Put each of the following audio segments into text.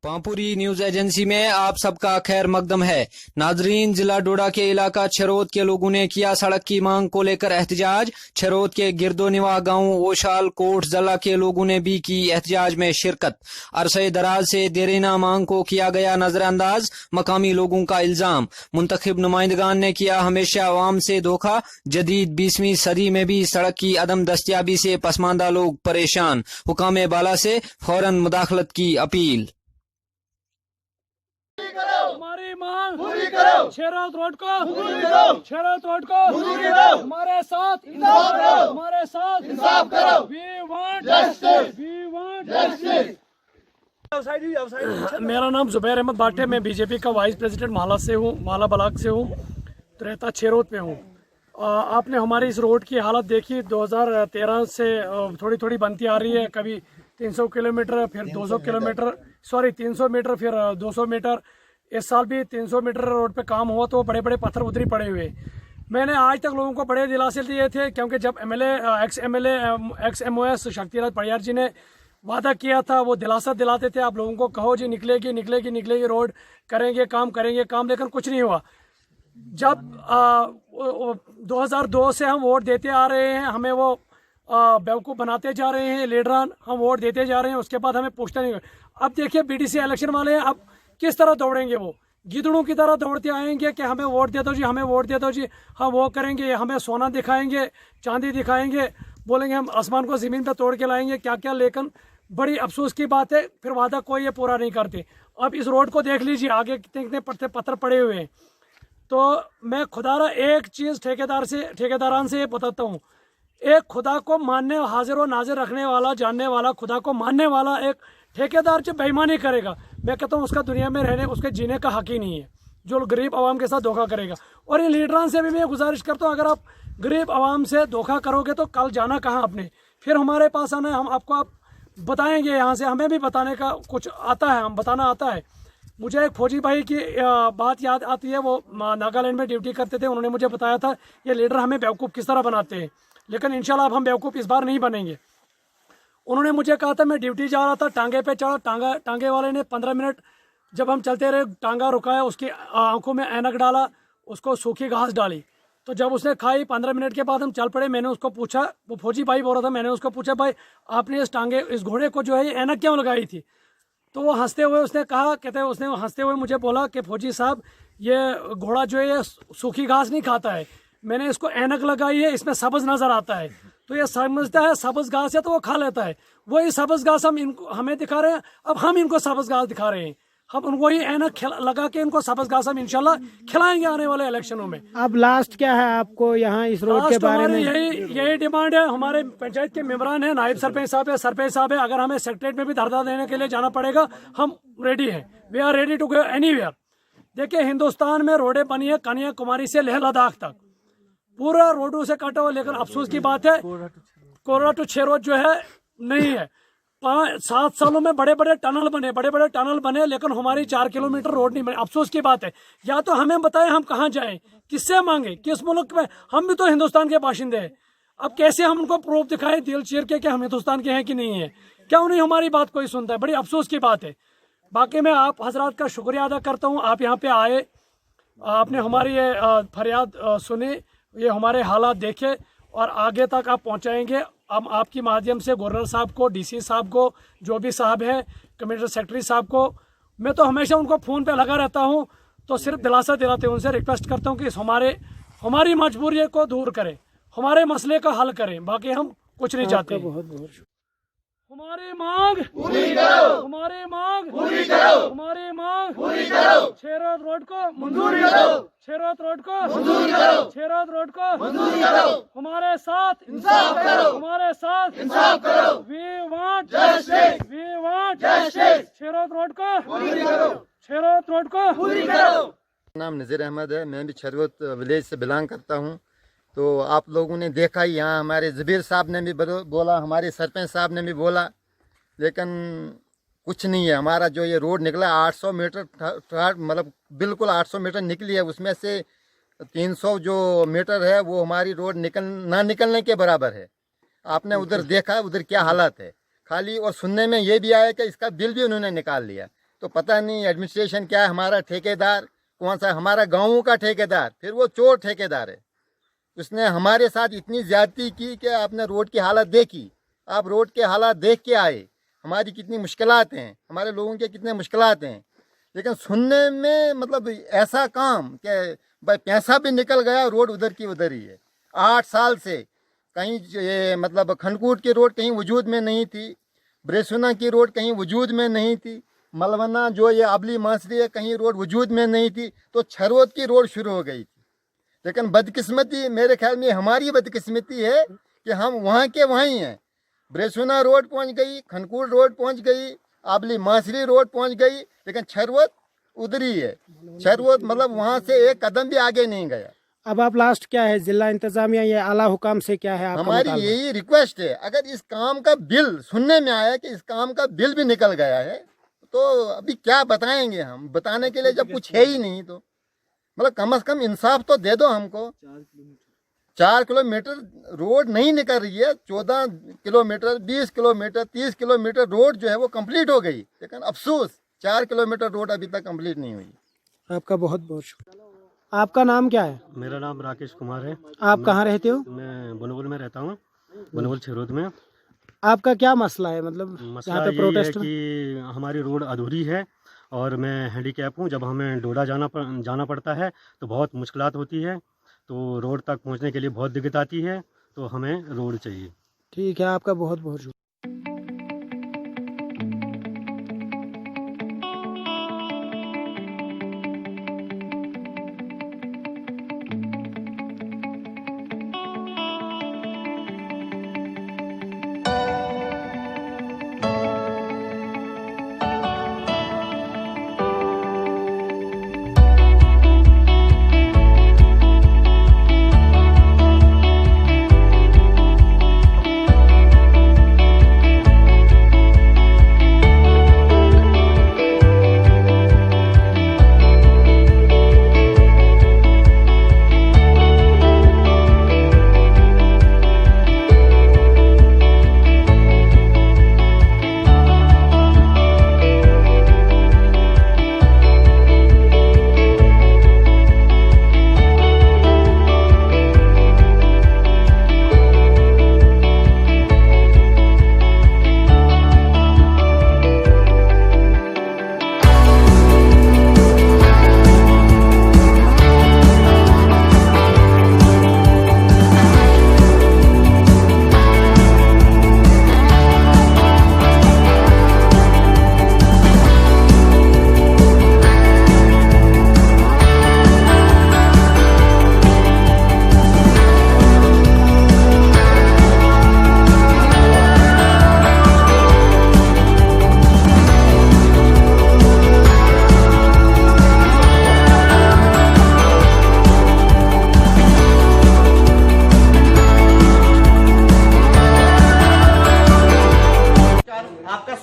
पांपुरी news agency में आप सबका खैर मकदम है। नाजरीन, जिला डोडा के इलाका छरोद के लोगों ने किया सड़क की मांग को लेकर एहतजाज। छरोद के गिरदोनिवा गांव ओशाल कोट जला के लोगों ने भी की एहतजाज में शिरकत। अरसे दराज से देरीना मांग को किया गया नजरअंदाज, मकामी लोगों का इल्जाम। मुंतखब नुमाइंदगान ने किया हमेशा अवाम से धोखा। जदीद 20वीं सदी में भी सड़क की अदम दस्तियाबी से पसमानदा लोग परेशान। हुकाम बाला से फौरन मुदाखलत की अपील। हमारी मांग पूरी करो। छेरोद रोड को पूरी करो। छेरोद रोड को पूरी करो। हमारे साथ इंसाफ करो। हमारे साथ इंसाफ करो। We want justice. We want justice. मेरा नाम जुबैर अहमद बाटे, मैं बीजेपी का वाइस प्रेसिडेंट माला से हूँ, माला ब्लॉक से हूँ, तो रहता छेरोद पे हूँ। आपने हमारी इस रोड की हालत देखी। 2013 से थोड़ी थोड़ी बनती आ रही है। कभी 300 किलोमीटर, फिर 200 किलोमीटर, 300 मीटर, फिर 200 मीटर। इस साल भी 300 मीटर रोड पे काम हुआ तो बड़े बड़े पत्थर उधरी पड़े हुए। मैंने आज तक लोगों को बड़े दिलासे दिए थे, क्योंकि जब एक्स MOS शक्तिराज परियार जी ने वादा किया था, वो दिलासा दिलाते थे आप लोगों को, कहो जी निकलेगी निकलेगी निकलेगी, रोड करेंगे काम, लेकिन कुछ नहीं हुआ। जब 2002 से हम वोट देते आ रहे हैं, हमें वो बेवकूफ़ बनाते जा रहे हैं लीडरान, हम वोट देते जा रहे हैं, उसके बाद हमें पूछते नहीं। अब देखिए BDC इलेक्शन वाले हैं, अब किस तरह दौड़ेंगे, वो गिदड़ों की तरह दौड़ते आएंगे कि हमें वोट दे दो जी, हमें वोट दे दो जी, हम वो करेंगे, हमें सोना दिखाएंगे, चांदी दिखाएंगे, बोलेंगे हम आसमान को ज़मीन पर तोड़ के लाएंगे, क्या क्या। लेकिन बड़ी अफसोस की बात है, फिर वादा कोई ये पूरा नहीं करते। अब इस रोड को देख लीजिए, आगे कितने कितने पत्थर पड़े हुए हैं। तो मैं खुदारा एक चीज़ ठेकेदारान से ये बताता हूँ, एक खुदा को मानने, हाजिर व नाजिर रखने वाला, जानने वाला, खुदा को मानने वाला एक ठेकेदार जो बेईमानी करेगा, मैं कहता हूँ उसका दुनिया में रहने, उसके जीने का हक ही नहीं है, जो गरीब आवाम के साथ धोखा करेगा। और इन लीडरान से भी मैं गुजारिश करता हूँ, अगर आप गरीब आवाम से धोखा करोगे तो कल जाना कहाँ आपने, फिर हमारे पास आना है, हम आपको आप बताएंगे यहाँ से, हमें भी बताने का कुछ आता है, हम बताना आता है। मुझे एक फौजी भाई की बात याद आती है, वो नागालैंड में ड्यूटी करते थे, उन्होंने मुझे बताया था ये लीडर हमें बेवकूफ़ किस तरह बनाते हैं, लेकिन इंशाल्लाह अब हम बेवकूफ़ इस बार नहीं बनेंगे। उन्होंने मुझे कहा था, मैं ड्यूटी जा रहा था, टांगे पे चढ़ा, टांगे वाले ने 15 मिनट जब हम चलते रहे, टांगा रुकाया, उसकी आंखों में ऐनक डाला, उसको सूखी घास डाली, तो जब उसने खाई 15 मिनट के बाद हम चल पड़े। मैंने उसको पूछा, वो फौजी भाई बोल रहा था, मैंने उसको पूछा, भाई आपने इस घोड़े को जो है ऐनक क्यों लगाई थी? तो वो हंसते हुए उसने कहा, उसने हंसते हुए मुझे बोला कि फौजी साहब, ये घोड़ा जो है ये सूखी घास नहीं खाता है, मैंने इसको ऐनक लगाई है, इसमें सब्ज नज़र आता है, तो ये समझता है सब्ज घास है तो वो खा लेता है। वही सब्ज घास हमें दिखा रहे हैं, अब हम इनको सब्ज घास दिखा रहे हैं, हम उनको ही ऐनक लगा के इनको सब्ज घास हम इंशाल्लाह खिलाएंगे आने वाले इलेक्शनों में। अब लास्ट क्या है आपको यहाँ इस रोड के बारे में? यही डिमांड है। हमारे पंचायत के मेंबरान है, नायब सरपंच साहब है, अगर हमें सेक्रेटरीट में भी धरना देने के लिए जाना पड़ेगा, हम रेडी हैं। We are ready to go anywhere. देखिए, हिंदुस्तान में रोडें बनी है कन्याकुमारी से लेह लद्दाख तक, पूरा रोडों से कटा हुआ, लेकिन अफसोस की बात है कोरा टू छेरोद जो है नहीं है। 7 सालों में बड़े बड़े टनल बने, लेकिन हमारी 4 किलोमीटर रोड नहीं बने। अफसोस की बात है। या तो हमें बताएं हम कहाँ जाएं, किससे मांगे, किस मुल्क में? हम भी तो हिंदुस्तान के बाशिंदे हैं। अब कैसे हम उनको प्रूफ दिखाएं दिल चीर के कि हम हिंदुस्तान के हैं कि नहीं है? क्यों नहीं हमारी बात कोई सुनता है? बड़ी अफसोस की बात है। बाकी मैं आप हजरात का शुक्रिया अदा करता हूँ, आप यहाँ पे आए, आपने हमारी ये फरियाद सुनी, ये हमारे हालात देखे और आगे तक आप पहुँचाएंगे। हम आपकी माध्यम से गवर्नर साहब को, DC साहब को, जो भी साहब हैं, कमिश्नर सेक्रेटरी साहब को, मैं तो हमेशा उनको फ़ोन पे लगा रहता हूँ, तो सिर्फ दिलासा दिलाते हैं, उनसे रिक्वेस्ट करता हूँ कि हमारी मजबूरी को दूर करें, हमारे मसले का हल करें। बाकी हम कुछ नहीं चाहते। बहुत बहुत हमारी मांग पूरी करो, हमारी मांग पूरी करो, हमारी मांग पूरी करो। छेरोद रोड को मंजूर करो, छेरोद रोड को मंजूर करो, छेरोद रोड को मंजूर करो। हमारे साथ इंसाफ करो, हमारे साथ इंसाफ करो। We want justice, we want justice. छेरोद रोड को पूरी करो, छेरोद रोड को पूरी करो। नाम नज़ीर अहमद है, मैं भी छरोद विलेज से बिलोंग करता हूँ। तो आप लोगों ने देखा ही, यहाँ हमारे ज़बीर साहब ने भी बोला, हमारे सरपंच साहब ने भी बोला, लेकिन कुछ नहीं है। हमारा जो ये रोड निकला 800 मीटर, मतलब बिल्कुल 800 मीटर निकली है, उसमें से 300 जो मीटर है वो हमारी रोड ना निकलने के बराबर है। आपने उधर देखा, उधर क्या हालत है खाली। और सुनने में ये भी आया कि इसका बिल भी उन्होंने निकाल लिया। तो पता नहीं एडमिनिस्ट्रेशन क्या है, हमारा ठेकेदार कौन सा, हमारा गाँव का ठेकेदार, फिर वो चोर ठेकेदार है। उसने हमारे साथ इतनी ज्यादती की कि आपने रोड की हालत देखी, आप रोड के हालात देख के आए, हमारी कितनी मुश्किलात हैं, हमारे लोगों के कितने मुश्किलात हैं। लेकिन सुनने में मतलब ऐसा काम कि भाई पैसा भी निकल गया, रोड उधर की उधर ही है। 8 साल से कहीं ये मतलब खनकूट की रोड कहीं वजूद में नहीं थी, ब्रेसुना की रोड कहीं वजूद में नहीं थी, मलवना जो ये आबली मासरी है कहीं रोड वजूद में नहीं थी, तो छरोद की रोड शुरू हो गई थी। लेकिन बदकिस्मती, मेरे ख्याल में हमारी बदकिस्मती है कि हम वहाँ के वहीं हैं। ब्रेसुना रोड पहुँच गई, खनकूट रोड पहुँच गई, आबली मासरी रोड पहुँच गई, लेकिन छरवत उधर ही है। छरवत मतलब वहाँ से एक कदम भी आगे नहीं गया। अब आप लास्ट क्या है, जिला इंतजामिया या आला हुकाम से क्या है आपका हमारी मुतालबा? यही रिक्वेस्ट है, अगर इस काम का बिल सुनने में आया कि इस काम का बिल भी निकल गया है, तो अभी क्या बताएंगे हम, बताने के लिए जब कुछ है ही नहीं, तो मतलब कम से कम इंसाफ तो दे दो हमको। 4 किलोमीटर रोड नहीं निकल रही है, 14 किलोमीटर, 20 किलोमीटर, 30 किलोमीटर रोड जो है वो कंप्लीट हो गई, लेकिन अफसोस 4 किलोमीटर रोड अभी तक कंप्लीट नहीं हुई। आपका बहुत बहुत शुक्रिया। आपका नाम क्या है? मेरा नाम राकेश कुमार है। आप कहाँ रहते हो? मैं बनोवल में रहता हूँ, बनोवल छरोद में। आपका क्या मसला है, मतलब मसला यहाँ पे यही है प्रोटेस्ट में? कि हमारी रोड अधूरी है और मैं हैंडीकैप हूँ। जब हमें डोडा जाना पड़ता है तो बहुत मुश्किलात होती है, तो रोड तक पहुँचने के लिए बहुत दिक्कत आती है, तो हमें रोड चाहिए। ठीक है, आपका बहुत बहुत शुक्रिया।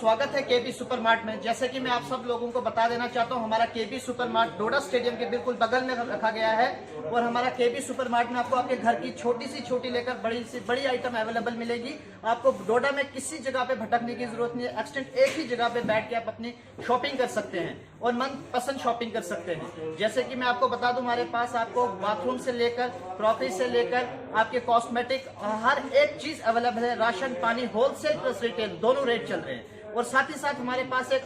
स्वागत है केबी सुपरमार्ट में। जैसे कि मैं आप सब लोगों को बता देना चाहता हूं, हमारा केबी सुपरमार्ट डोडा स्टेडियम के बिल्कुल बगल में रखा गया है और हमारा केबी सुपरमार्ट में आपको आपके घर की छोटी से छोटी लेकर बड़ी से बड़ी आइटम अवेलेबल मिलेगी। आपको डोडा में किसी जगह पे भटकने की जरूरत नहीं है। एक्सटेंट एक ही जगह पे बैठ के आप अपनी शॉपिंग कर सकते हैं और मनपसंद शॉपिंग कर सकते हैं। जैसे कि मैं आपको बता दूं, हमारे पास आपको बाथरूम से लेकर क्रॉकरी से लेकर आपके कॉस्मेटिक हर एक चीज अवेलेबल है। राशन पानी होलसेल प्लस रिटेल दोनों रेट चल रहे हैं। और साथ ही साथ हमारे पास एक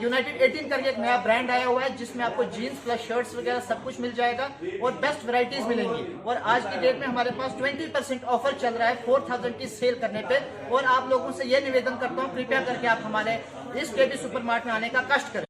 यूनाइटेड 18 करके एक नया ब्रांड आया हुआ है, जिसमें आपको जीन्स प्लस शर्ट्स वगैरह सब कुछ मिल जाएगा और बेस्ट वैरायटीज मिलेंगी। और आज की डेट में हमारे पास 20% ऑफर चल रहा है 4000 की सेल करने पे। और आप लोगों से ये निवेदन करता हूँ, कृपया करके आप हमारे इस केबी सुपरमार्ट में आने का कष्ट करें।